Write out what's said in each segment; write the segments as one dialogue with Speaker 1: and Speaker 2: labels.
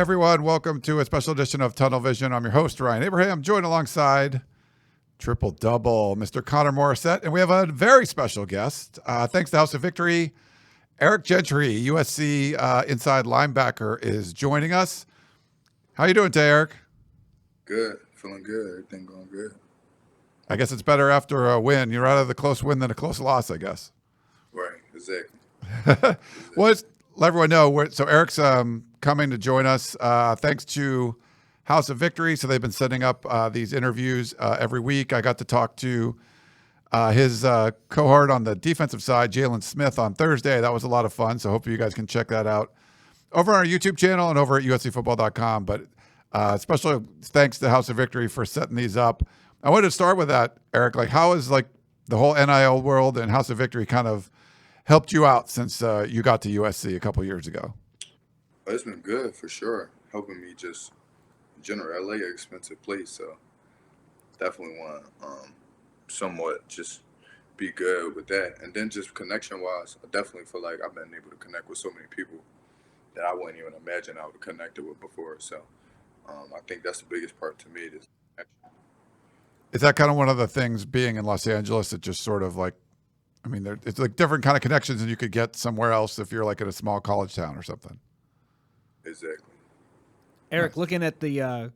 Speaker 1: everyone. Welcome to a special edition of Tunnel Vision. I'm your host, Ryan Abraham, joined alongside Triple Double, Mr. Connor Morrissette. And we have a very special guest. Thanks to House of Victory, Eric Gentry, USC inside linebacker, is joining us. How you doing today, Eric?
Speaker 2: Good. Feeling good. Everything going good.
Speaker 1: I guess it's better after a win. You'd rather the close win than a close loss, I guess.
Speaker 2: Right. Exactly.
Speaker 1: Well, let everyone know. So Eric's coming to join us thanks to House of Victory. So they've been setting up these interviews every week. I got to talk to his cohort on the defensive side, Jalen Smith, on Thursday. That was a lot of fun. So hopefully you guys can check that out over on our YouTube channel and over at uscfootball.com. But special thanks to House of Victory for setting these up. I wanted to start with that, Eric. Like, how is like the whole NIL world and House of Victory kind of helped you out since you got to USC a couple years ago?
Speaker 2: It's been good for sure. Helping me just in general. LA an expensive place, so definitely want to somewhat just be good with that. And then just connection wise, I definitely feel like I've been able to connect with so many people that I wouldn't even imagine I would have connected with before. So I think that's the biggest part to me. Is connection.
Speaker 1: Is that kind of one of the things being in Los Angeles that just sort of like, I mean, it's like different kind of connections than you could get somewhere else if you're like in a small college town or something.
Speaker 2: Exactly.
Speaker 3: Eric, looking at the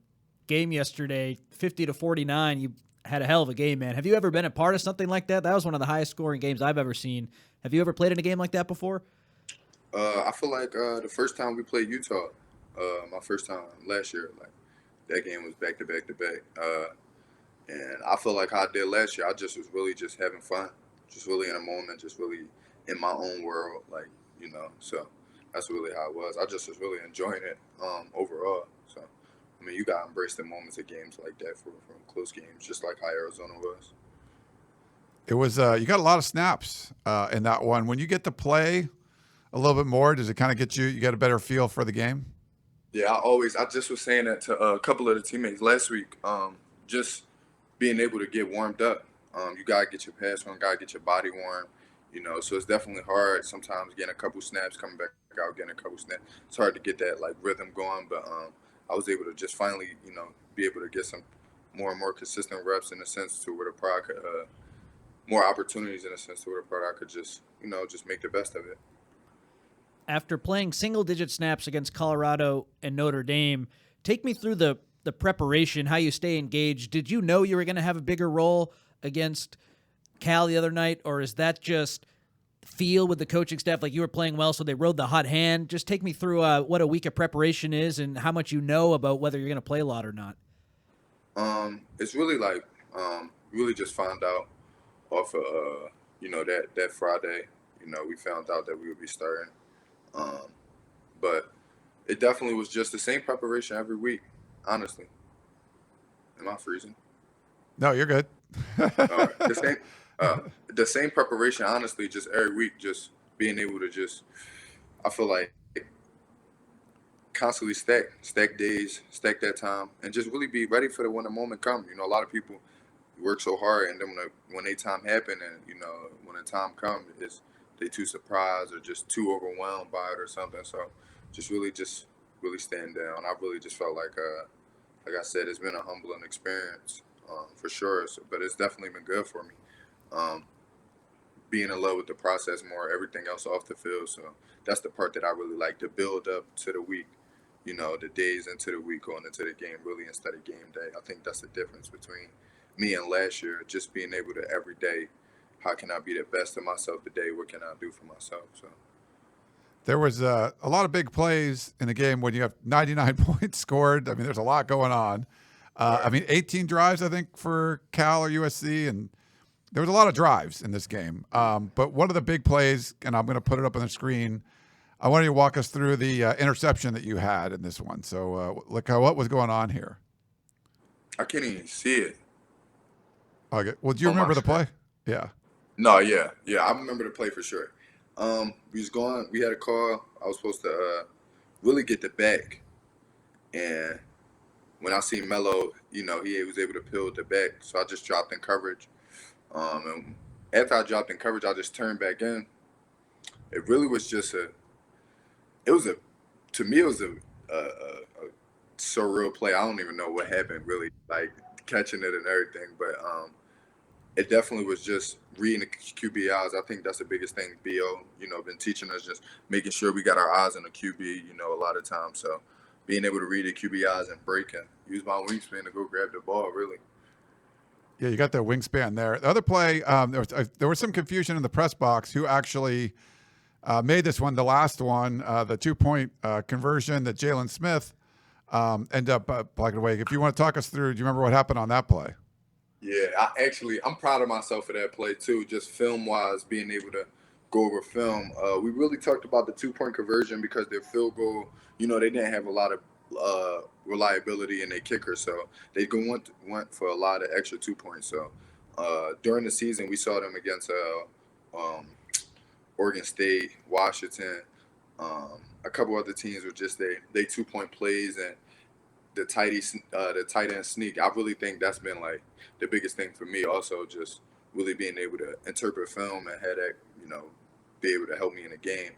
Speaker 3: game yesterday, 50-49, you had a hell of a game, man. Have you ever been a part of something like that? That was one of the highest scoring games I've ever seen. Have you ever played in a game like that before?
Speaker 2: I feel like the first time we played Utah, my first time last year, like that game was back to back to back. And I feel like how I did last year, I just was really just having fun, just really in a moment, just really in my own world, like, you know, so that's really how it was. I just was really enjoying it overall. So, I mean, you got to embrace the moments of games like that from close games, just like how Arizona was.
Speaker 1: It was, you got a lot of snaps in that one. When you get to play a little bit more, does it kind of get you get a better feel for the game?
Speaker 2: Yeah, I just was saying that to a couple of the teammates last week, just being able to get warmed up. You got to get your pass on, got to get your body warm, you know, so it's definitely hard sometimes getting a couple snaps, coming back out, getting a couple snaps. It's hard to get that, like, rhythm going, but I was able to just finally, you know, be able to get some more and more consistent reps in a sense to where the product could, more opportunities in a sense to where the product could just, you know, just make the best of it.
Speaker 3: After playing single-digit snaps against Colorado and Notre Dame, take me through the preparation, how you stay engaged. Did you know you were going to have a bigger role against Cal the other night, or is that just feel with the coaching staff, like you were playing well, so they rode the hot hand? Just take me through what a week of preparation is and how much you know about whether you're going to play a lot or not.
Speaker 2: It's really like really just found out off of you know, that Friday. You know, we found out that we would be starting, but it definitely was just the same preparation every week. Honestly, am I freezing?
Speaker 1: No, you're good.
Speaker 2: All right. The same preparation, honestly, just every week, just being able to just, I feel like, constantly stack days, stack that time, and just really be ready for when the moment comes. You know, a lot of people work so hard, and then when they time happen, and you know, when the time comes, they too surprised or just too overwhelmed by it or something. So, just really stand down. I really just felt like I said, it's been a humbling experience for sure. So, but it's definitely been good for me. Being in love with the process more, everything else off the field. So that's the part that I really like, to build up to the week, you know, the days into the week going into the game, really, instead of game day. I think that's the difference between me and last year, just being able to every day, how can I be the best of myself today? What can I do for myself? So
Speaker 1: There was a lot of big plays in the game when you have 99 points scored. I mean, there's a lot going on. I mean, 18 drives, I think, for Cal or USC, and there was a lot of drives in this game. But one of the big plays, and I'm going to put it up on the screen, I want you to walk us through the interception that you had in this one. So what was going on here?
Speaker 2: I can't even see it.
Speaker 1: Okay. Well, do you remember the play? Yeah.
Speaker 2: No, yeah. I remember the play for sure. We had a call. I was supposed to really get the back, and when I seen Melo, you know, he was able to peel the back, so I just dropped in coverage. And after I dropped in coverage, I just turned back in. It really was just to me, it was a a surreal play. I don't even know what happened really, like catching it and everything, but it definitely was just reading the QB eyes. I think that's the biggest thing BO, been teaching us, just making sure we got our eyes on the QB, a lot of times. So being able to read the QB eyes and break and use my wingspan to go grab the ball, really.
Speaker 1: Yeah, you got that wingspan there. The other play, there was some confusion in the press box who actually made this one, the last one, the 2-point conversion that Jalen Smith ended up plugging away. If you want to talk us through, do you remember what happened on that play?
Speaker 2: Yeah, I'm proud of myself for that play too, just film-wise, being able to go over film. We really talked about the 2-point conversion because their field goal, they didn't have a lot of reliability in their kicker, so they went for a lot of extra 2 points. So during the season, we saw them against Oregon State, Washington, a couple other teams with just they 2-point plays and the tight end sneak. I really think that's been like the biggest thing for me. Also, just really being able to interpret film and have that, be able to help me in the game.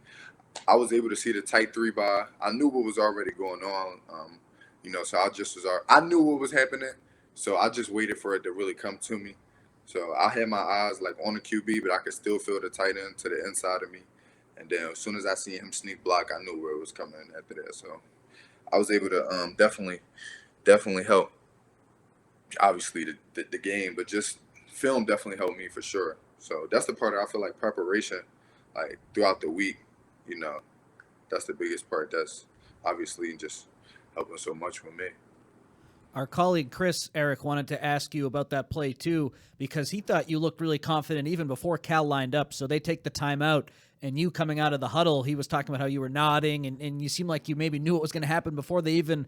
Speaker 2: I was able to see the tight 3-by. I knew what was already going on, so I knew what was happening, so I just waited for it to really come to me. So I had my eyes like on the QB, but I could still feel the tight end to the inside of me. And then as soon as I seen him sneak block, I knew where it was coming after that. So I was able to definitely help, obviously, the game, but just film definitely helped me for sure. So that's the part that I feel like preparation, like throughout the week, that's the biggest part. That's obviously just helping so much with me.
Speaker 3: Our colleague Chris, Eric, wanted to ask you about that play too, because he thought you looked really confident even before Cal lined up. So they take the timeout, and you coming out of the huddle, he was talking about how you were nodding, and you seemed like you maybe knew what was going to happen before they even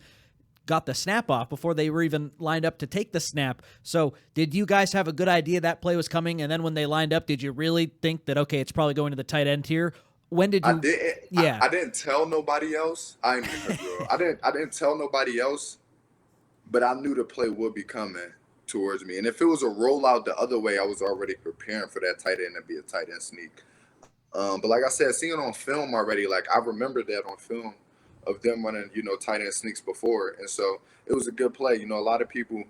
Speaker 3: got the snap off, before they were even lined up to take the snap. So did you guys have a good idea that play was coming? And then when they lined up, did you really think that, okay, it's probably going to the tight end here? When did you?
Speaker 2: I didn't.
Speaker 3: Yeah.
Speaker 2: I didn't tell nobody else. I didn't tell nobody else, but I knew the play would be coming towards me. And if it was a rollout the other way, I was already preparing for that tight end to be a tight end sneak. But like I said, seeing it on film already, like I remember that on film of them running, tight end sneaks before. And so it was a good play. A lot of people,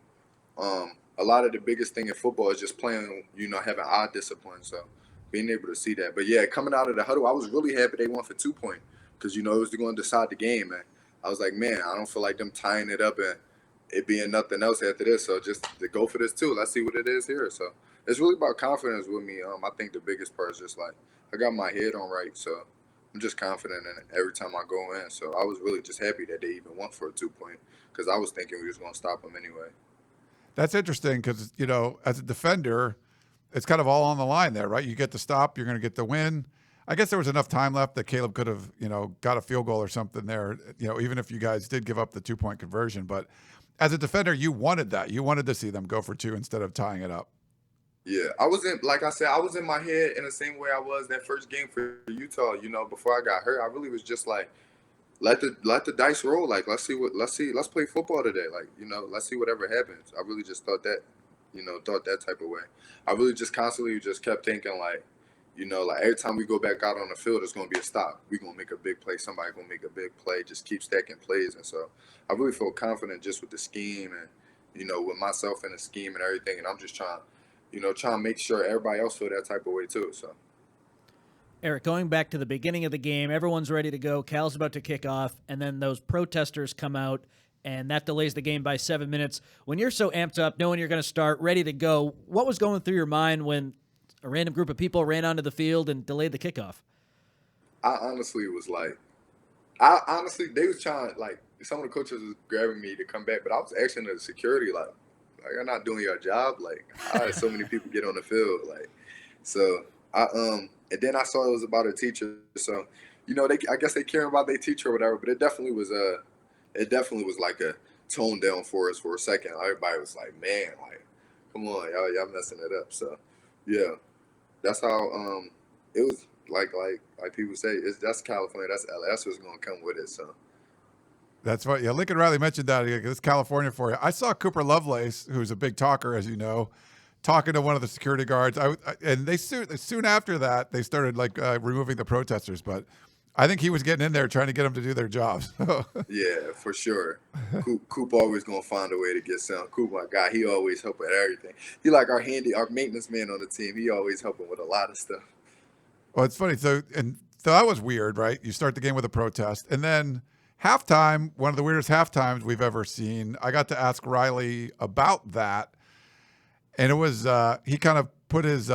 Speaker 2: a lot of the biggest thing in football is just playing, having eye discipline. So being able to see that. But yeah, coming out of the huddle, I was really happy they went for 2-point because, it was going to decide the game. And I was like, man, I don't feel like them tying it up and it being nothing else after this. So just to go for this too. Let's see what it is here. So it's really about confidence with me. I think the biggest part is just like I got my head on right. So I'm just confident in it every time I go in. So I was really just happy that they even went for a 2-point because I was thinking we was going to stop them anyway.
Speaker 1: That's interesting because, as a defender, it's kind of all on the line there, right? You get the stop, you're going to get the win. I guess there was enough time left that Caleb could have, got a field goal or something there, even if you guys did give up the 2-point conversion. But as a defender, you wanted that. You wanted to see them go for 2 instead of tying it up.
Speaker 2: Yeah, I was in my head in the same way I was that first game for Utah, before I got hurt. I really was just like, let the dice roll. Like, let's play football today. Like, let's see whatever happens. I really just thought that, thought that type of way. I really just constantly just kept thinking like, like every time we go back out on the field, it's going to be a stop. We're going to make a big play. Somebody going to make a big play. Just keep stacking plays. And so I really feel confident just with the scheme and, with myself and the scheme and everything. And I'm just trying to make sure everybody else feel that type of way too. So,
Speaker 3: Eric, going back to the beginning of the game, everyone's ready to go. Cal's about to kick off, and then those protesters come out, and that delays the game by 7 minutes. When you're so amped up, knowing you're going to start, ready to go, what was going through your mind when a random group of people ran onto the field and delayed the kickoff?
Speaker 2: I honestly was like, they was trying, like, some of the coaches was grabbing me to come back, but I was asking the security, like, you're not doing your job. Like, I had so many people get on the field. Like, so and then I saw it was about a teacher. So, I guess they care about their teacher or whatever, but it definitely was like a tone down for us for a second. Everybody was like, man, like, come on, y'all messing it up. So, yeah, that's how, it was like people say, that's California, that's LA, that's what's going to come with it. So.
Speaker 1: That's right. Yeah, Lincoln Riley mentioned that. It's California for you. I saw Cooper Lovelace, who's a big talker, as you know, talking to one of the security guards. And they soon after that, they started removing the protesters. But I think he was getting in there trying to get them to do their jobs.
Speaker 2: Yeah, for sure. Coop always gonna find a way to get some. Coop, my guy, he always help with everything. He like our maintenance man on the team. He always helping with a lot of stuff.
Speaker 1: Well, it's funny. So that was weird, right? You start the game with a protest, and then halftime, one of the weirdest halftimes we've ever seen. I got to ask Riley about that, and it was he kind of put his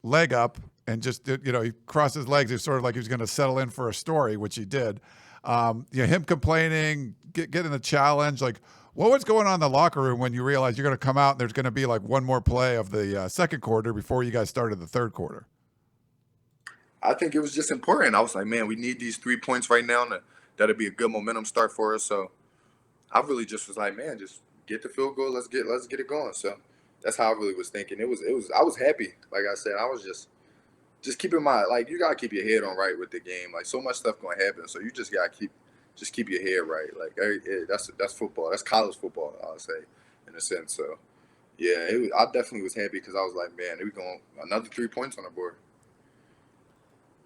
Speaker 1: leg up and just he crossed his legs. It was sort of like he was going to settle in for a story, which he did. Him complaining, getting the challenge, like. What was going on in the locker room when you realized you're going to come out and there's going to be like one more play of the second quarter before you guys started the third quarter?
Speaker 2: I think it was just important. I was like, man, we need these 3 points right now. That'll be a good momentum start for us. So I really just was like, man, just get the field goal. Let's get it going. So that's how I really was thinking. I was happy. Like I said, I was just keep in mind, like, you gotta keep your head on right with the game. Like, so much stuff gonna happen. So you just gotta keep your head right. Like, that's football. That's college football, I would say, in a sense. So yeah, I definitely was happy because I was like, man, we going another 3 points on the board.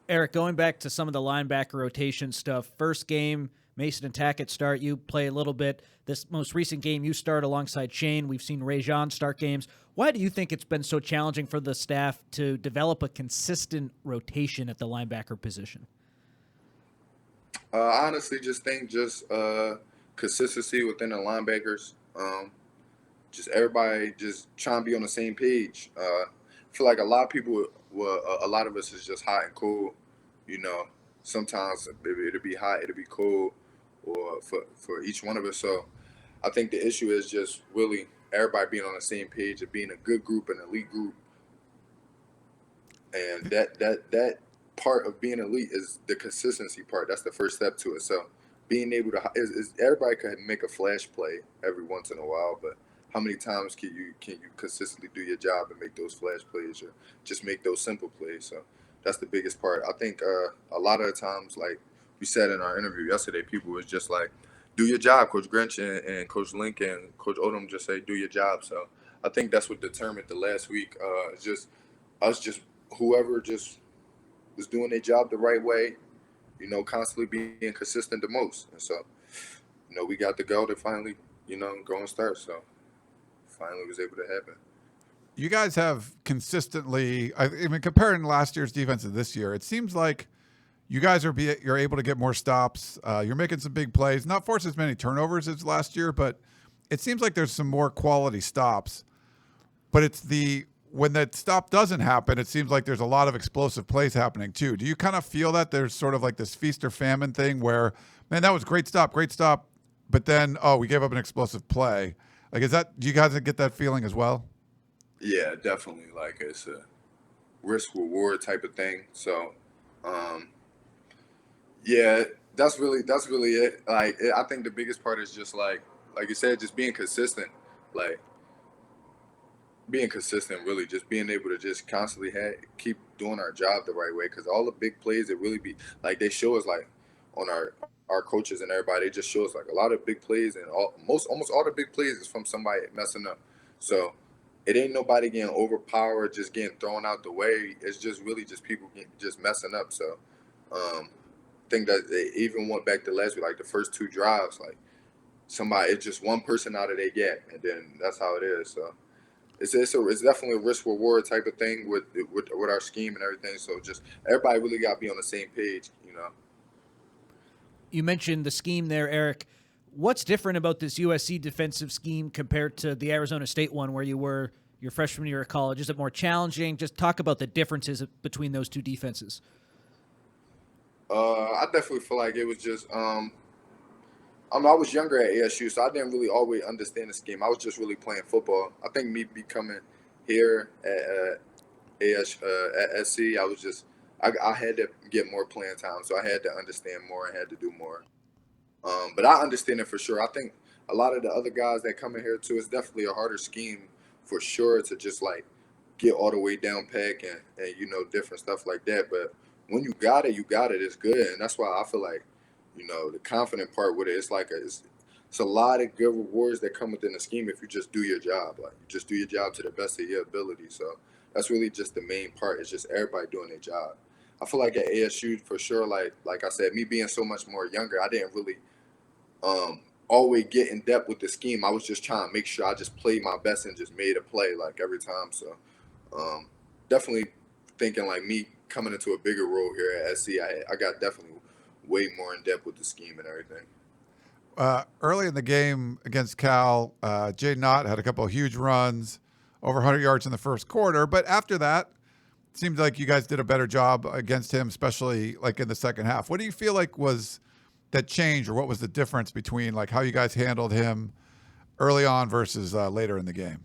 Speaker 3: Eric, going back to some of the linebacker rotation stuff, first game, Mason and Tackett start. You play a little bit. This most recent game, you start alongside Shane. We've seen Trojan start games. Why do you think it's been so challenging for the staff to develop a consistent rotation at the linebacker position?
Speaker 2: I honestly just think consistency within the linebackers. Just everybody just trying to be on the same page. I feel like a lot of people, a lot of us is just hot and cold. Sometimes it'll be hot, it'll be cold, or for each one of us. So I think the issue is just really everybody being on the same page of being a good group, an elite group, and that part of being elite is the consistency part. That's the first step to it. So being able to is everybody can make a flash play every once in a while, but how many times can you consistently do your job and make those flash plays or just make those simple plays? So that's the biggest part. I think a lot of the times, like we said in our interview yesterday, people was just like, do your job. Coach Grinch and Coach Link and Coach Odom just say, do your job. So I think that's what determined the last week. It's just us, just whoever just was doing their job the right way, constantly being consistent the most. And so, we got the go to finally, go and start. So finally was able to happen.
Speaker 1: You guys have consistently, I mean, comparing last year's defense to this year, it seems like you guys you're able to get more stops. You're making some big plays, not force as many turnovers as last year, but it seems like there's some more quality stops. But when that stop doesn't happen, it seems like there's a lot of explosive plays happening too. Do you kind of feel that there's sort of like this feast or famine thing where, man, that was great stop, but then, we gave up an explosive play? Like, do you guys get that feeling as well?
Speaker 2: Yeah, definitely. Like, it's a risk reward type of thing. So, yeah, that's really it. Like, I think the biggest part is just like you said, just being consistent. Like, being consistent, really, just being able to just constantly keep doing our job the right way. Because all the big plays, it really be like they show us, like, on our coaches and everybody, they just show us like a lot of big plays, and almost all the big plays is from somebody messing up. So it ain't nobody getting overpowered, just getting thrown out the way. It's just really just people just messing up. So I think that they even went back to last week, like the first two drives, like it's just one person out of their gap, and then that's how it is. So it's definitely a risk reward type of thing with our scheme and everything. So just everybody really got to be on the same page.
Speaker 3: You mentioned the scheme there, Eric. What's different about this USC defensive scheme compared to the Arizona State one where you were your freshman year of college? Is it more challenging? Just talk about the differences between those two defenses.
Speaker 2: I definitely feel like it was just I was younger at ASU, so I didn't really always understand the scheme. I was just really playing football. I think me becoming here at SC, I had to get more playing time, so I had to understand more and had to do more. But I understand it for sure. I think a lot of the other guys that come in here too, it's definitely a harder scheme for sure to just like get all the way down pack and different stuff like that. But when you got it, it's good, and that's why I feel like the confident part with it. It's like it's a lot of good rewards that come within the scheme if you just do your job. Like, you just do your job to the best of your ability. So that's really just the main part. It's just everybody doing their job. I feel like at ASU for sure, like I said, me being so much more younger, I didn't really always get in depth with the scheme. I was just trying to make sure I just played my best and just made a play like every time. So definitely thinking like me coming into a bigger role here at SC, I got definitely way more in depth with the scheme and everything.
Speaker 1: Early in the game against Cal, Jay Knott had a couple of huge runs, over 100 yards in the first quarter. But after that, it seemed like you guys did a better job against him, especially like in the second half. What do you feel like was that change, or what was the difference between like how you guys handled him early on versus later in the game?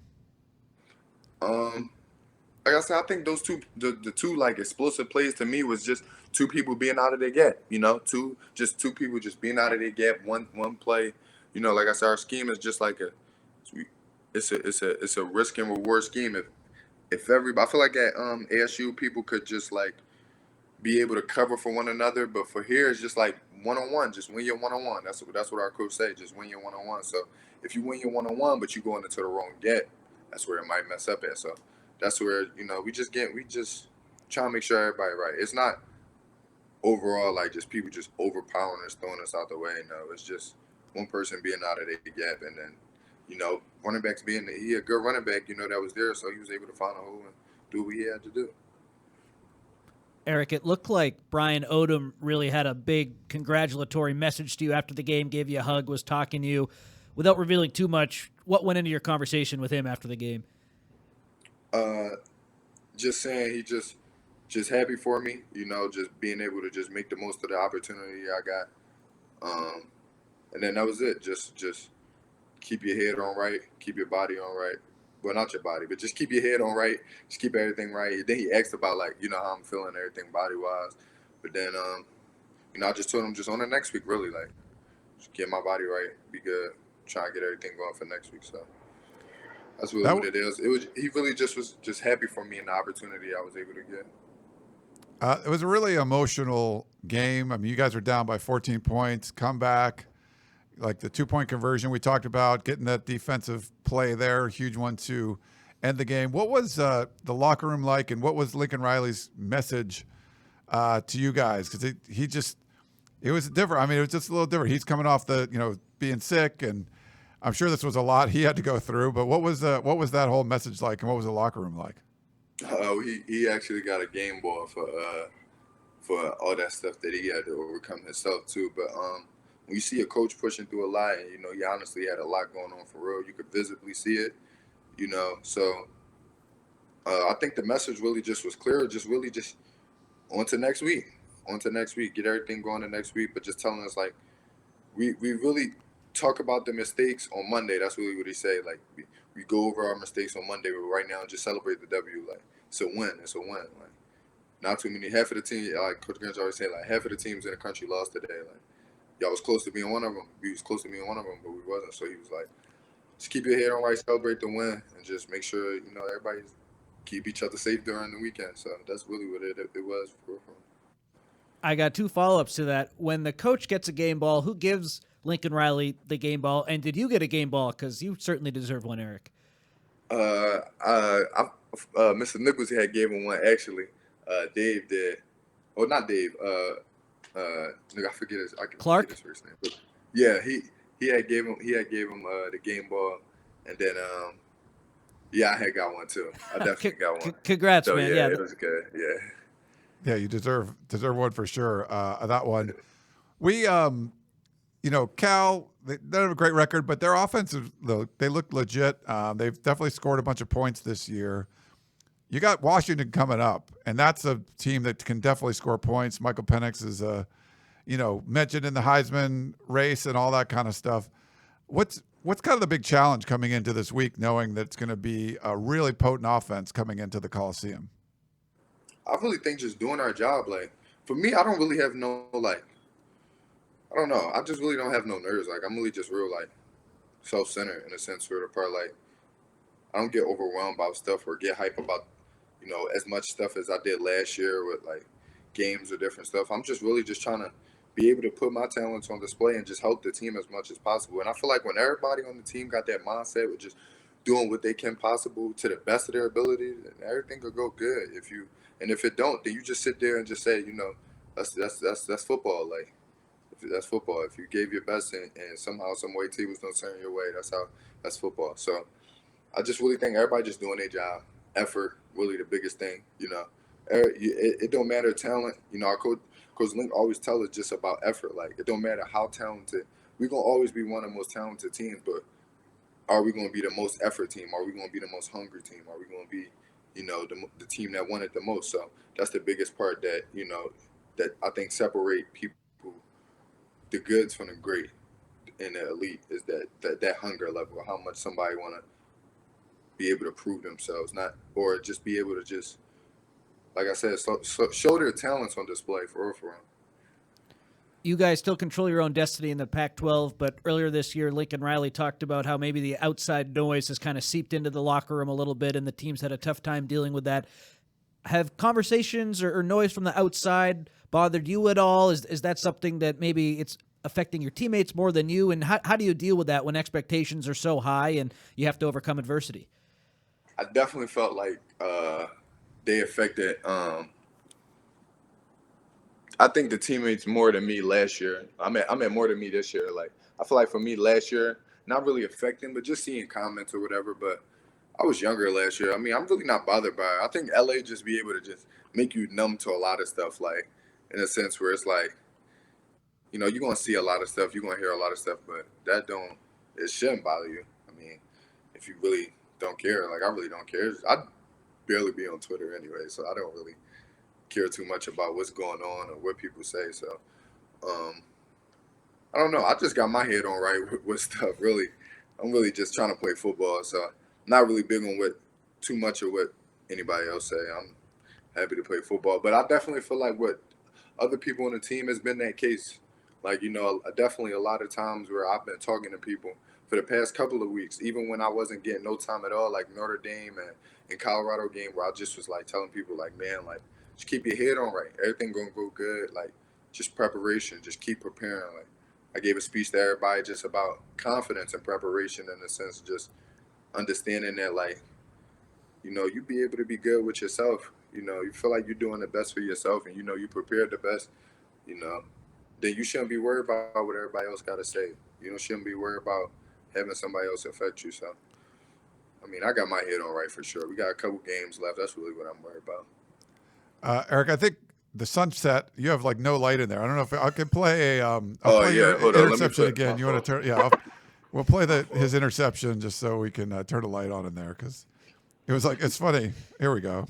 Speaker 2: Like I said, I think those the two like explosive plays to me was just two people being out of their gap. Two people just being out of their gap. One play. Like I said, our scheme is just like it's a risk and reward scheme. If everybody, I feel like at ASU people could just like be able to cover for one another, but for here it's just like one-on-one. Just win your one-on-one. That's what our coach say. Just win your one-on-one. So if you win your one-on-one, but you go into the wrong gap, that's where it might mess up at. So that's where we just try to make sure everybody right. It's not overall like just people just overpowering us, throwing us out the way. No, it's just one person being out of their gap, and then running backs he a good running back, that was there, so he was able to find a hole and do what he had to do.
Speaker 3: Eric, it looked like Brian Odom really had a big congratulatory message to you after the game, gave you a hug, was talking to you. Without revealing too much, what went into your conversation with him after the game?
Speaker 2: Just saying he just happy for me, just being able to just make the most of the opportunity I got. And then that was it. Just keep your head on right, keep your body on right. Well, not your body, but just keep your head on right. Just keep everything right. Then he asked about like, how I'm feeling, everything body wise. But then, I just told him just on the next week, really like, just get my body right, be good, try and get everything going for next week. So that's really what it is. He really just was just happy for me and the opportunity I was able to get.
Speaker 1: It was a really emotional game. I mean, you guys were down by 14 points, come back. Like the 2-point conversion we talked about, getting that defensive play there, huge one to end the game. What was the locker room like, and what was Lincoln Riley's message to you guys? Because it was different. I mean, it was just a little different. He's coming off being sick, and I'm sure this was a lot he had to go through. But what was that whole message like, and what was the locker room like?
Speaker 2: He actually got a game ball for all that stuff that he had to overcome himself too. But when you see a coach pushing through a lot, and he honestly had a lot going on for real, you could visibly see it, So I think the message really just was clear, just on to next week, get everything going to next week, but just telling us like we really talk about the mistakes on Monday. That's really what he said. Like we go over our mistakes on Monday, but right now just celebrate the W. Like it's a win. Like not too many. Half of the team, like Coach Gentry always said, like half of the teams in the country lost today. Like y'all was close to being one of them. We was close to being one of them, but we wasn't. So he was like, just keep your head on right, celebrate the win, and just make sure everybody keep each other safe during the weekend. So that's really what it was for.
Speaker 3: I got 2 follow-ups to that. When the coach gets a game ball, who gives Lincoln Riley the game ball? And did you get a game ball? Because you certainly deserve one, Eric.
Speaker 2: Mr. Nichols had gave him one actually. Dave did. Oh, not Dave. I forget his.
Speaker 3: Clark.
Speaker 2: Forget his first name. But yeah, he had gave him the game ball, and then I had got one too. I definitely got one.
Speaker 3: Congrats,
Speaker 2: so,
Speaker 3: man.
Speaker 2: Yeah, it was good. Yeah.
Speaker 1: Yeah, you deserve one for sure. That one. We Cal, they don't have a great record, but their offensive, they look legit. They've definitely scored a bunch of points this year. You got Washington coming up, and that's a team that can definitely score points. Michael Penix is, mentioned in the Heisman race and all that kind of stuff. What's kind of the big challenge coming into this week, knowing that it's going to be a really potent offense coming into the Coliseum?
Speaker 2: I really think just doing our job. Like for me, I don't really have no I don't know. I just really don't have no nerves. Like I'm really just real self-centered in a sense for the part. Like I don't get overwhelmed by stuff or get hype about as much stuff as I did last year with like games or different stuff. I'm just really just trying to be able to put my talents on display and just help the team as much as possible. And I feel like when everybody on the team got that mindset with just doing what they can possible to the best of their ability, then everything will go good. If it don't, then you just sit there and just say, that's football. Like, that's football. If you gave your best and somehow, some way, tables don't turn your way, that's football. So I just really think everybody just doing their job. Effort, really the biggest thing. It don't matter talent. Our coach Link always tell us just about effort. Like, it don't matter how talented. We're gonna always be one of the most talented teams, but are we gonna be the most effort team? Are we gonna be the most hungry team? Are we gonna be, the team that won it the most? So that's the biggest part that that I think separate people, the goods from the great and the elite, is that hunger level, how much somebody wanna be able to prove themselves, or just be able to just, like I said, show their talents on display for real.
Speaker 3: You guys still control your own destiny in the Pac-12, but earlier this year, Lincoln Riley talked about how maybe the outside noise has kind of seeped into the locker room a little bit, and the team's had a tough time dealing with that. Have conversations or noise from the outside bothered you at all? Is that something that maybe it's affecting your teammates more than you? And how do you deal with that when expectations are so high and you have to overcome adversity?
Speaker 2: I definitely felt like they affected. I think the teammates more than me last year. I meant more than me this year. Like, I feel like for me last year, not really affecting, but just seeing comments or whatever. But I was younger last year. I mean, I'm really not bothered by it. I think LA just be able to just make you numb to a lot of stuff, like, in a sense where it's like, you're gonna see a lot of stuff, you're gonna hear a lot of stuff, but it shouldn't bother you. I mean, if you really don't care, like, I really don't care. I barely be on Twitter anyway, so I don't really care too much about what's going on or what people say. So I don't know. I just got my head on right with stuff. Really, I'm really just trying to play football. So I'm not really big on too much of what anybody else say. I'm happy to play football, but I definitely feel like what other people on the team has been that case. Like, definitely a lot of times where I've been talking to people for the past couple of weeks, even when I wasn't getting no time at all, like Notre Dame and Colorado game, where I just was like telling people, like, man, like, just keep your head on right. Everything gonna go good. Like, just preparation. Just keep preparing. Like, I gave a speech to everybody just about confidence and preparation, in the sense of just understanding that, like, you be able to be good with yourself. You feel like you're doing the best for yourself, and you prepared the best. Then you shouldn't be worried about what everybody else got to say. Shouldn't be worried about having somebody else affect you. So, I mean, I got my head on right for sure. We got a couple games left. That's really what I'm worried about.
Speaker 1: Eric, I think the sunset, you have like no light in there. I don't know if I can play I'll play your
Speaker 2: Hold on,
Speaker 1: interception again. You want to turn? Yeah, we'll play his interception just so we can turn a light on in there, because it was like, it's funny. Here we go.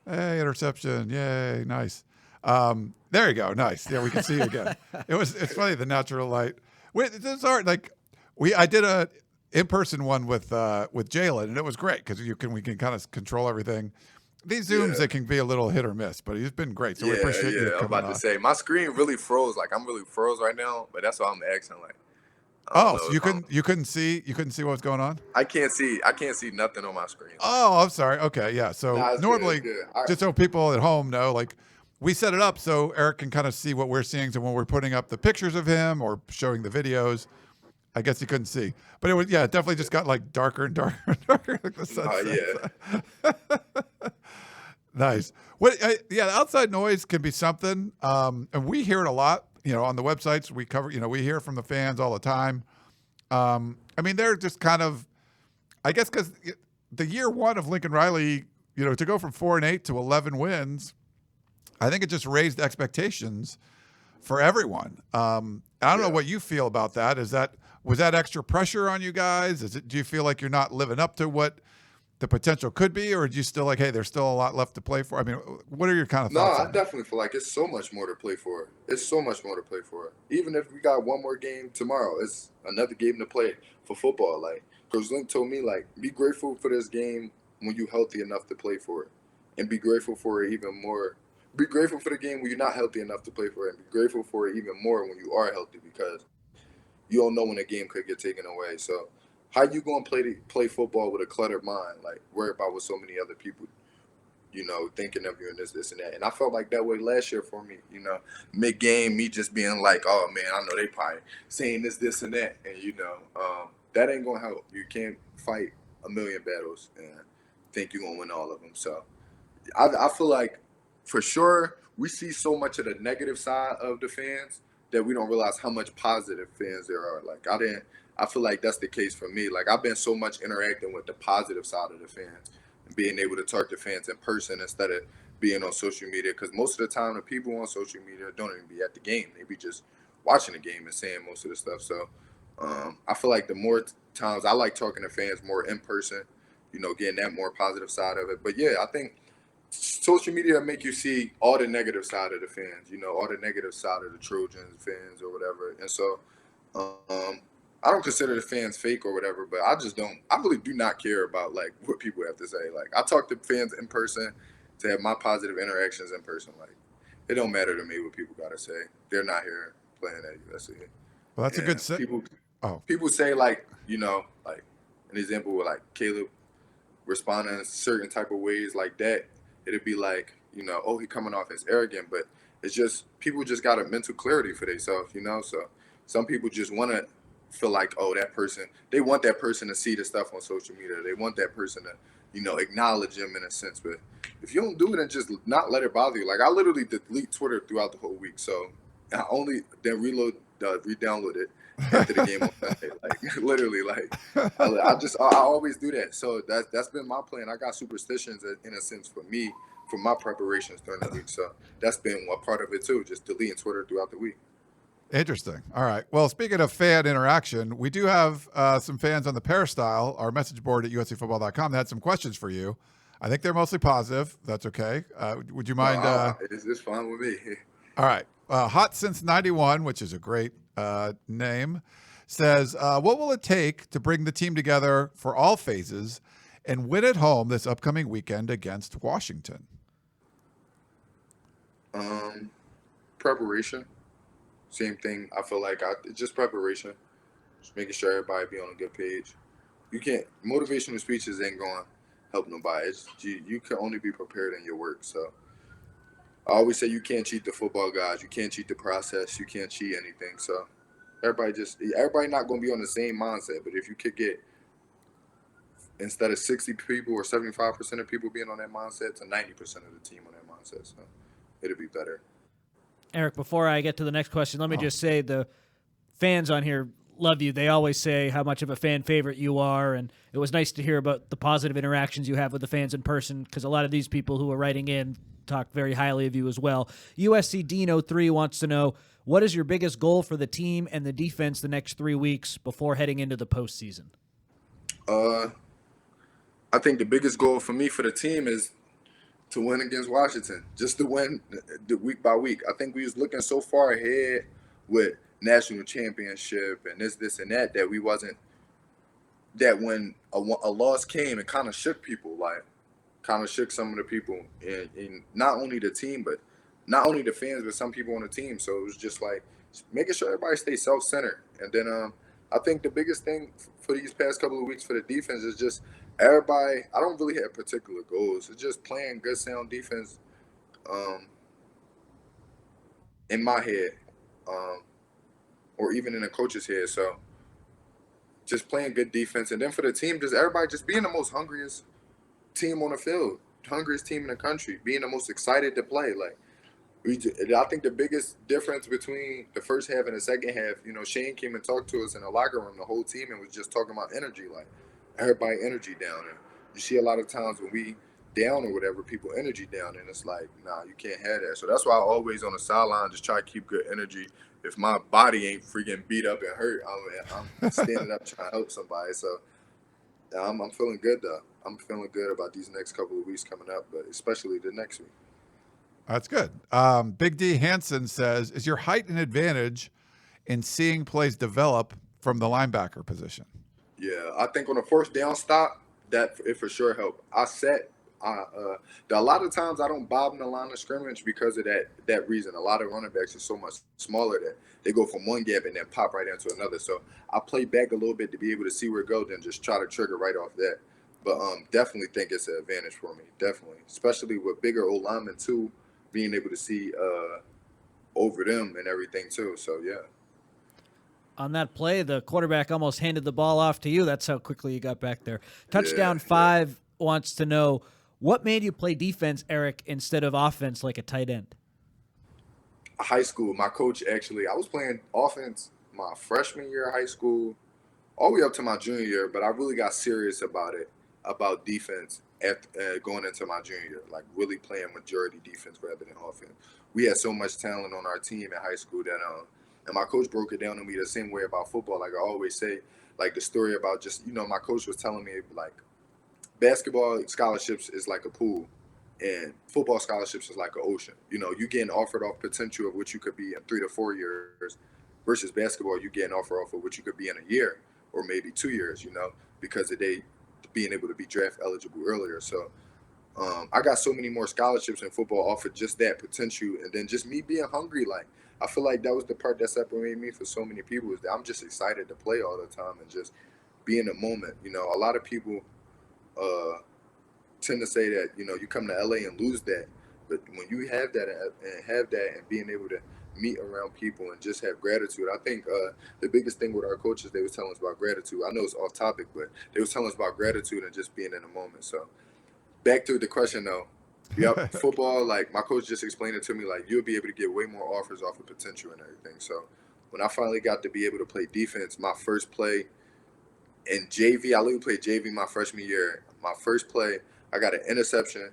Speaker 1: Hey, interception! Yay, nice. There you go. Nice. Yeah, we can see you again. It's funny, the natural light. It's hard. Like, I did a in-person one with Jalen, and it was great because we can kind of control everything. These Zooms, they can be a little hit or miss, but he's been great. So we appreciate you coming
Speaker 2: I'm about
Speaker 1: on.
Speaker 2: to say, my screen really froze. Like, I'm really froze right now, but that's why I'm asking. Like,
Speaker 1: so you couldn't see what was going on?
Speaker 2: I can't see nothing on my screen.
Speaker 1: Oh, I'm sorry. Okay, yeah. So normally, just so people at home know, like, we set it up so Eric can kind of see what we're seeing. So when we're putting up the pictures of him or showing the videos, I guess he couldn't see. But it definitely just got like darker and darker and darker. Like the sunset. Nice. The outside noise can be something, and we hear it a lot. On the websites we cover. We hear from the fans all the time. I mean, they're just kind of, I guess, because the year one of Lincoln Riley, to go from 4-8 to 11 wins, I think it just raised expectations for everyone. I don't know what you feel about that. Was that extra pressure on you guys? Do you feel like you're not living up to what the potential could be, or do you still like, hey, there's still a lot left to play for? I mean, what are your kind of thoughts?
Speaker 2: No, I definitely feel like it's so much more to play for. It's so much more to play for. Even if we got one more game tomorrow, it's another game to play for football. Like, Coach Link told me, like, be grateful for this game when you're healthy enough to play for it, and be grateful for it even more. Be grateful for the game when you're not healthy enough to play for it, and be grateful for it even more when you are healthy, because you don't know when a game could get taken away. So how you going to play football with a cluttered mind, like, worried about what so many other people, thinking of you and this and that. And I felt like that way last year for me, mid-game, me just being like, oh, man, I know they probably saying this and that. And, that ain't gonna help. You can't fight a million battles and think you're gonna win all of them. So I feel like for sure we see so much of the negative side of the fans that we don't realize how much positive fans there are. Like I feel like that's the case for me. Like I've been so much interacting with the positive side of the fans and being able to talk to fans in person instead of being on social media. Because most of the time the people on social media don't even be at the game. They be just watching the game and saying most of the stuff. So I feel like the more times I like talking to fans more in person, getting that more positive side of it. But yeah, I think social media make you see all the negative side of the fans, all the negative side of the Trojans fans or whatever. And so I don't consider the fans fake or whatever, but I really do not care about like what people have to say. Like I talk to fans in person to have my positive interactions in person. Like it don't matter to me what people got to say. They're not here playing at USC.
Speaker 1: Well, that's a good
Speaker 2: set.
Speaker 1: Oh,
Speaker 2: People say like like an example with like Caleb responding in certain type of ways like that. It'd be like oh, he coming off as arrogant, but it's just people just got a mental clarity for themselves, So some people just want to feel like that person. They want that person to see the stuff on social media. They want that person to acknowledge them in a sense. But if you don't do it and just not let it bother you, like I literally delete Twitter throughout the whole week. So I only then re-download it after the game on Sunday. Like literally, like I always do that. So that's been my plan. I got superstitions in a sense for me for my preparations during the week. So that's been one part of it too, just deleting Twitter throughout the week.
Speaker 1: Interesting. All right. Well, speaking of fan interaction, we do have some fans on the Peristyle, our message board at uscfootball.com, that had some questions for you. I think they're mostly positive. That's okay. Would you mind?
Speaker 2: It's fine with me.
Speaker 1: All right. Hot Since 91, which is a great name, says, what will it take to bring the team together for all phases and win at home this upcoming weekend against Washington?
Speaker 2: Preparation. Same thing. I feel like just preparation, just making sure everybody be on a good page. You can't motivational speeches ain't going to help nobody. You can only be prepared in your work. So I always say you can't cheat the football guys. You can't cheat the process. You can't cheat anything. So everybody not going to be on the same mindset. But if you could get instead of 60 people or 75% of people being on that mindset to 90% of the team on that mindset, so it'll be better.
Speaker 3: Eric, before I get to the next question, let me just say the fans on here love you. They always say how much of a fan favorite you are, and it was nice to hear about the positive interactions you have with the fans in person because a lot of these people who are writing in talk very highly of you as well. USC Dean 03 wants to know, what is your biggest goal for the team and the defense the next 3 weeks before heading into the postseason?
Speaker 2: I think the biggest goal for me for the team is to win against Washington, just to win the week by week. I think we was looking so far ahead with national championship and this and that we wasn't, that when a loss came, it kind of shook people, like kind of shook some of the people in not only the team, but not only the fans, but some people on the team. So it was just like making sure everybody stays self-centered. And then I think the biggest thing for these past couple of weeks for the defense is just everybody, I don't really have particular goals. It's just playing good, sound defense in my head or even in the coach's head. So just playing good defense. And then for the team, just everybody just being the most hungriest team on the field, hungriest team in the country, being the most excited to play. Like, I think the biggest difference between the first half and the second half, Shane came and talked to us in the locker room, the whole team, and was just talking about energy, like everybody energy down. And you see a lot of times when we down or whatever, people energy down, and it's like, nah, you can't have that. So that's why I always on the sideline just try to keep good energy. If my body ain't freaking beat up and hurt, I'm standing up trying to help somebody. So I'm feeling good though. I'm feeling good about these next couple of weeks coming up, but especially the next week.
Speaker 1: That's good. Big D Hansen says, is your height an advantage in seeing plays develop from the linebacker position?
Speaker 2: Yeah, I think on the first down stop, that it for sure helped. A lot of times I don't bob in the line of scrimmage because of that reason. A lot of running backs are so much smaller that they go from one gap and then pop right into another. So I play back a little bit to be able to see where it goes and just try to trigger right off that. But definitely think it's an advantage for me, definitely. Especially with bigger old linemen too, being able to see over them and everything too. So yeah.
Speaker 3: On that play, the quarterback almost handed the ball off to you. That's how quickly you got back there. Touchdown
Speaker 2: Yeah,
Speaker 3: 5 wants to know, what made you play defense, Eric, instead of offense like a tight end?
Speaker 2: High school, my coach actually, I was playing offense my freshman year of high school, all the way up to my junior year, but I really got serious about defense going into my junior year, like really playing majority defense rather than offense. We had so much talent on our team in high school that, and my coach broke it down to me the same way about football. Like I always say, like the story about just, my coach was telling me, like, basketball scholarships is like a pool, and football scholarships is like an ocean. You getting offered off potential of what you could be in 3 to 4 years, versus basketball, you getting offered off of what you could be in a year or maybe 2 years, because of they being able to be draft eligible earlier. So I got so many more scholarships in football off of just that potential, and then just me being hungry. Like, I feel like that was the part that separated me from so many people, is that I'm just excited to play all the time and just be in the moment. A lot of people tend to say that you come to LA and lose that, but when you have that and being able to meet around people and just have gratitude, I think the biggest thing with our coaches, they was telling us about gratitude. I know it's off topic, but they was telling us about gratitude and just being in the moment. So back to the question though, yep, football, like my coach just explained it to me, like you'll be able to get way more offers off of potential and everything. So when I finally got to be able to play defense, my first play in JV, I literally played JV my freshman year. My first play, I got an interception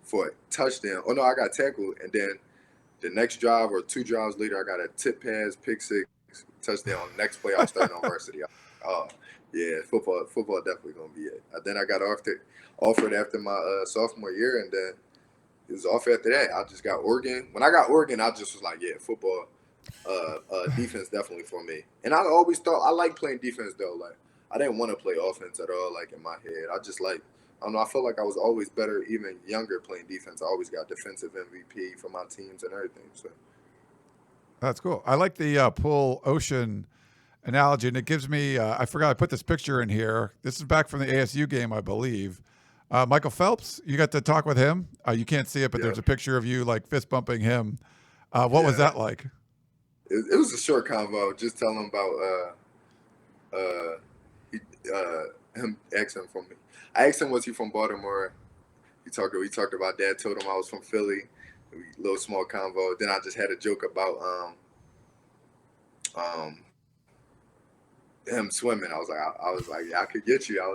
Speaker 2: for a touchdown. Oh no, I got tackled, and then the next drive or 2 drives later, I got a tip pass, pick six, touchdown. Next play, I was starting on varsity. Oh yeah, football definitely gonna be it. Then I got offered after my sophomore year, and then it was off after that. I just got Oregon. When I got Oregon, I just was like, yeah, football, defense definitely for me. And I always thought I liked playing defense though. Like I didn't want to play offense at all. Like in my head, I just like. I don't know. I feel like I was always better, even younger, playing defense. I always got defensive MVP for my teams and everything. So
Speaker 1: That's cool. I like the pool ocean analogy, and it gives me. I forgot I put this picture in here. This is back from the ASU game, I believe. Michael Phelps. You got to talk with him. You can't see it, but there's a picture of you like fist bumping him. What was that like?
Speaker 2: It was a short convo. Just telling him about him asking for me. I asked him, was he from Baltimore? We talked about that. Told him I was from Philly. Little small convo. Then I just had a joke about him swimming. I was like, yeah, I could get you. I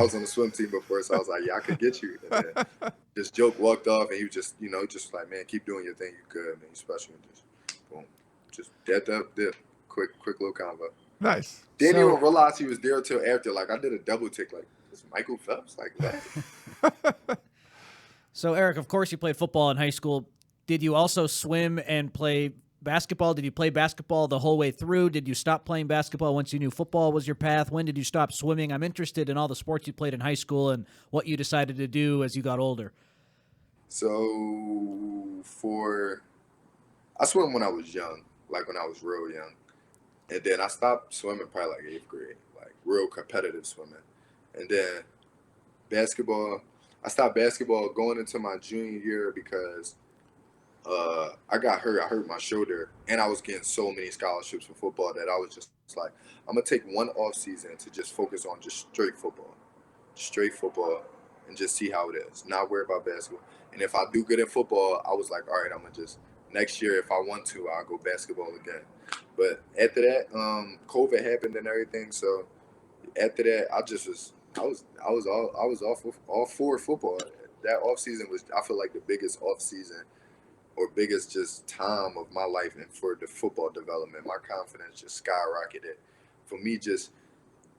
Speaker 2: was on the swim team before, so I was like, yeah, I could get you. And then this joke walked off, and he was just like, man, keep doing your thing. You good, man. You special. And just boom, just dip. Quick little convo.
Speaker 1: Nice.
Speaker 2: Didn't even realize he was there till after. Like I did a double take. Like, it's Michael Phelps. Like that.
Speaker 3: So Eric, of course, you played football in high school. Did you also swim and play basketball? Did you play basketball the whole way through? Did you stop playing basketball once you knew football was your path? When did you stop swimming? I'm interested in all the sports you played in high school and what you decided to do as you got older.
Speaker 2: So I swam when I was young, like when I was real young. And then I stopped swimming probably like 8th grade, like real competitive swimming. And then basketball, I stopped basketball going into my junior year because I got hurt. I hurt my shoulder, and I was getting so many scholarships for football that I was just like, I'm going to take one off season to just focus on just straight football, and just see how it is. Not worry about basketball. And if I do good in football, I was like, all right, I'm going to just, next year, if I want to, I'll go basketball again. But after that, COVID happened and everything. So after that, I was all for football. That off season was, I feel like, the biggest off season or biggest just time of my life, and for the football development, my confidence just skyrocketed. For me, just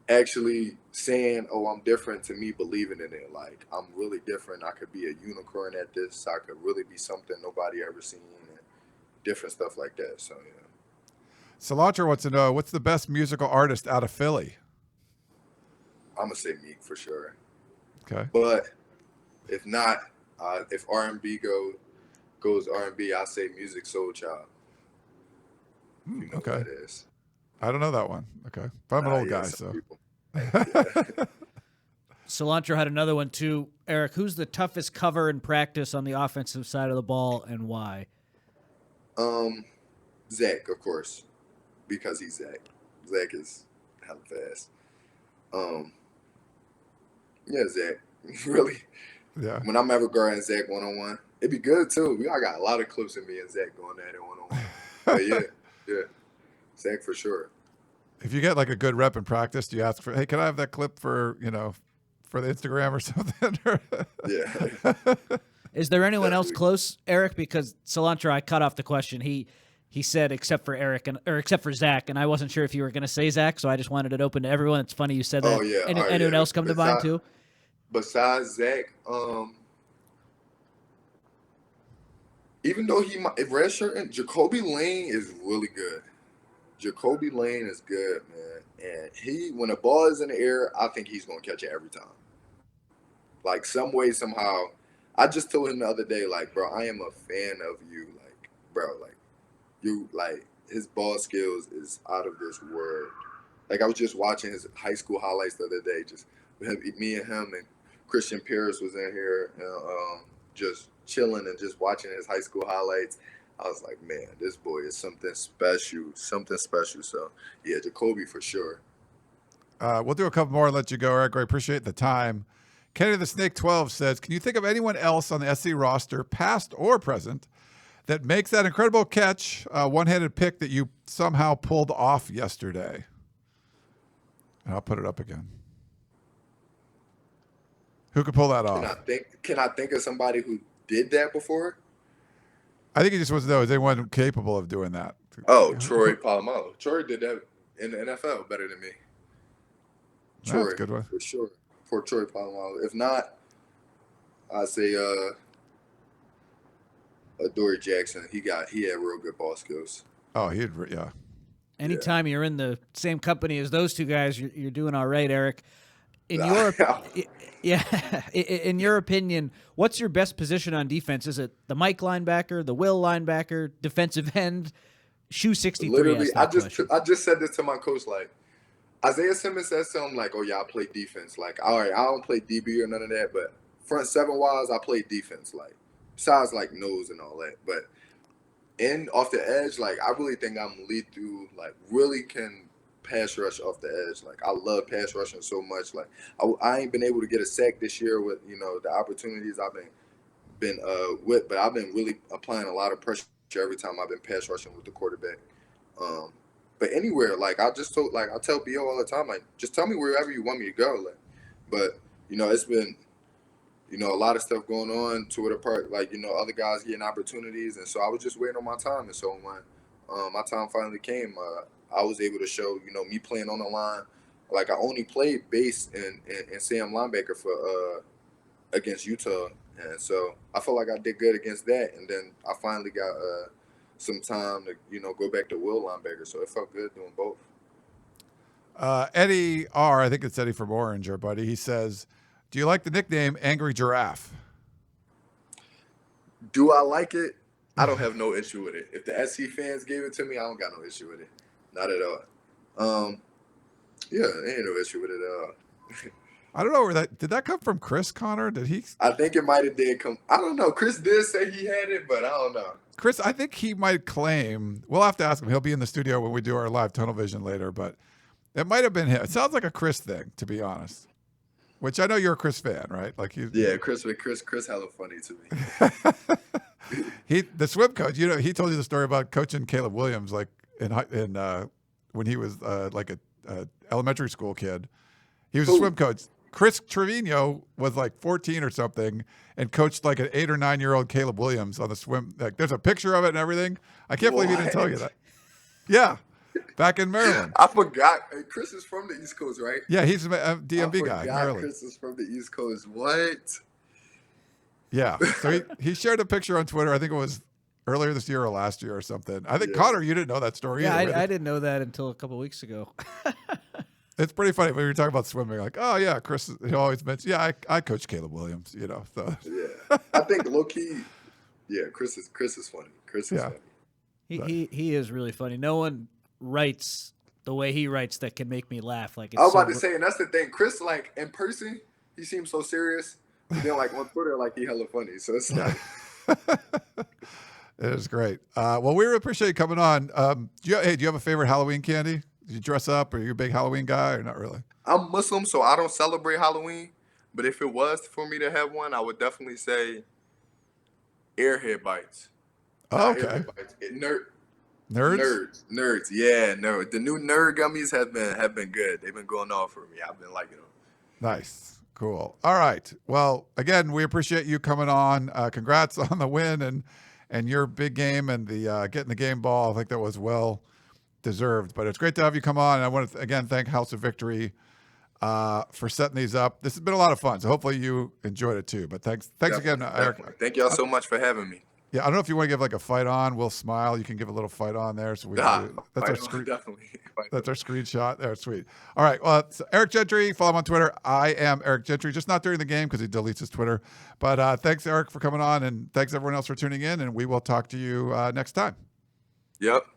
Speaker 2: actually saying, "Oh, I'm different," to me believing in it. Like I'm really different. I could be a unicorn at this. I could really be something nobody ever seen, and different stuff like that. So yeah.
Speaker 1: Cilantro wants to know, what's the best musical artist out of Philly?
Speaker 2: I'm gonna say Meek for sure.
Speaker 1: Okay.
Speaker 2: But if not, if R&B goes R&B, I say Music Soul Child. You know
Speaker 1: Okay.
Speaker 2: what that is.
Speaker 1: I don't know that one. Okay. But I'm an old guy, so.
Speaker 3: Cilantro had another one too. Eric, who's the toughest cover in practice on the offensive side of the ball, and why?
Speaker 2: Zach, of course. because he's Zach. Zach is hella fast. Yeah, Zach. Really.
Speaker 1: Yeah.
Speaker 2: When I'm ever guarding Zach 1-on-1, it'd be good too. I got a lot of clips of me and Zach going at it 1-on-1. But yeah, Zach for sure.
Speaker 1: If you get like a good rep in practice, do you ask for, hey, can I have that clip for, for the Instagram or something?
Speaker 2: Yeah.
Speaker 3: Is there anyone else
Speaker 2: Definitely.
Speaker 3: close, Eric? Because Cilantro, I cut off the question. He said except for except for Zach, and I wasn't sure if you were going to say Zach, so I just wanted it open to everyone. It's funny you said that.
Speaker 2: Oh yeah.
Speaker 3: Anyone else come to mind too?
Speaker 2: Besides Zach, even though he might redshirting, Jacoby Lane is really good. Jacoby Lane is good, man. And when the ball is in the air, I think he's gonna catch it every time. Like some way, somehow. I just told him the other day, like, bro, I am a fan of you. Like, bro, like you, like his ball skills is out of this world. Like I was just watching his high school highlights the other day. Just me and him and Christian Pierce was in here, just chilling and just watching his high school highlights. I was like, man, this boy is something special. So, yeah, Jacoby for sure.
Speaker 1: We'll do a couple more and let you go, Eric. I appreciate the time. Kenny the Snake 12 says, can you think of anyone else on the SC roster, past or present, that makes that incredible catch, one-handed pick that you somehow pulled off yesterday? And I'll put it up again. Who could pull that off?
Speaker 2: Can I think of somebody who did that before?
Speaker 1: I think he just wants to know, is anyone capable of doing that?
Speaker 2: Oh, Troy Polamalu. Troy did that in the NFL better than me. Troy,
Speaker 1: That's a good one.
Speaker 2: for sure. For Troy Polamalu. If not, I'd say Dory Jackson. He had real good ball skills.
Speaker 1: Oh, yeah.
Speaker 3: Anytime you're in the same company as those two guys, you're doing all right, Eric. In your opinion, what's your best position on defense? Is it the Mike linebacker, the Will linebacker, defensive end? Shoe 63.
Speaker 2: Literally, I just said this to my coach. Like Isaiah Simmons said something like, "Oh yeah, I play defense. Like, all right, I don't play DB or none of that, but front seven wise, I play defense. Like, besides like nose and all that, but off the edge, like I really think I'm lead through. Like, really can pass rush off the edge. Like I love pass rushing so much. Like I ain't been able to get a sack this year with the opportunities I've been with, but I've been really applying a lot of pressure every time I've been pass rushing with the quarterback. But anywhere, like I tell BO all the time, like just tell me wherever you want me to go. Like, but it's been a lot of stuff going on to it apart. Like other guys getting opportunities, and so I was just waiting on my time. And so when my time finally came, I was able to show, me playing on the line. Like I only played base and Sam linebacker for against Utah, and so I felt like I did good against that. And then I finally got some time to go back to Will linebacker, so it felt good doing both.
Speaker 1: Eddie R, I think it's Eddie from Orange, our buddy. He says, "Do you like the nickname Angry Giraffe?"
Speaker 2: Do I like it? I don't have no issue with it. If the SC fans gave it to me, I don't got no issue with it. Not at all. Yeah, ain't no issue with it at all.
Speaker 1: I don't know did that come from Chris Connor? Did he?
Speaker 2: I think it might have did come. I don't know. Chris did say he had it, but I don't know.
Speaker 1: Chris, I think he might claim. We'll have to ask him. He'll be in the studio when we do our live tunnel vision later, but it might have been him. It sounds like a Chris thing, to be honest. Which I know you're a Chris fan, right? Like
Speaker 2: Chris hella funny to me.
Speaker 1: The swim coach. He told you the story about coaching Caleb Williams, like in when he was like a elementary school kid. He was a swim coach. Chris Trevino was like 14 or something and coached like an 8 or 9 year old Caleb Williams on the swim. Like there's a picture of it and everything. I can't believe he didn't tell you that. Yeah. Back in Maryland.
Speaker 2: I forgot. Chris is from the East Coast, right?
Speaker 1: Yeah, he's a DMV guy. Maryland.
Speaker 2: Chris is from the East Coast. What?
Speaker 1: Yeah. So he shared a picture on Twitter. I think it was earlier this year or last year or something. I think Connor, you didn't know that story either.
Speaker 3: I didn't know that until a couple of weeks ago.
Speaker 1: It's pretty funny when you're talking about swimming. Like, oh yeah, Chris. He always mentions, yeah, I coach Caleb Williams. So
Speaker 2: yeah, I think low key, yeah, Chris is funny. Chris is funny.
Speaker 3: He is really funny. No one writes the way he writes that can make me laugh. Like
Speaker 2: I was about to say, and that's the thing. Chris, like in person, he seems so serious. But then, like on Twitter, like he hella funny. So it's like,
Speaker 1: It is great. Well, we really appreciate you coming on. Do you have a favorite Halloween candy? Do you dress up? Are you a big Halloween guy or not really?
Speaker 2: I'm Muslim, so I don't celebrate Halloween. But if it was for me to have one, I would definitely say airhead bites.
Speaker 1: Oh,
Speaker 2: Not
Speaker 1: okay.
Speaker 2: airhead bites.
Speaker 1: Nerds?
Speaker 2: Nerds. Yeah, no. The new nerd gummies have been good. They've been going off for me. I've been liking them.
Speaker 1: Nice. Cool. All right. Well, again, we appreciate you coming on. Congrats on the win and your big game and the getting the game ball. I think that was well deserved. But it's great to have you come on. And I want to again thank House of Victory for setting these up. This has been a lot of fun. So hopefully you enjoyed it too. But thanks again, Eric.
Speaker 2: Definitely. Thank y'all so much for having me.
Speaker 1: Yeah, I don't know if you want to give like a fight on. We'll smile. You can give a little fight on there. So that's our
Speaker 2: definitely.
Speaker 1: That's our screenshot there. Sweet. All right. Well, so Eric Gentry, follow him on Twitter. I am Eric Gentry, just not during the game because he deletes his Twitter. But thanks, Eric, for coming on, and thanks everyone else for tuning in. And we will talk to you next time.
Speaker 2: Yep.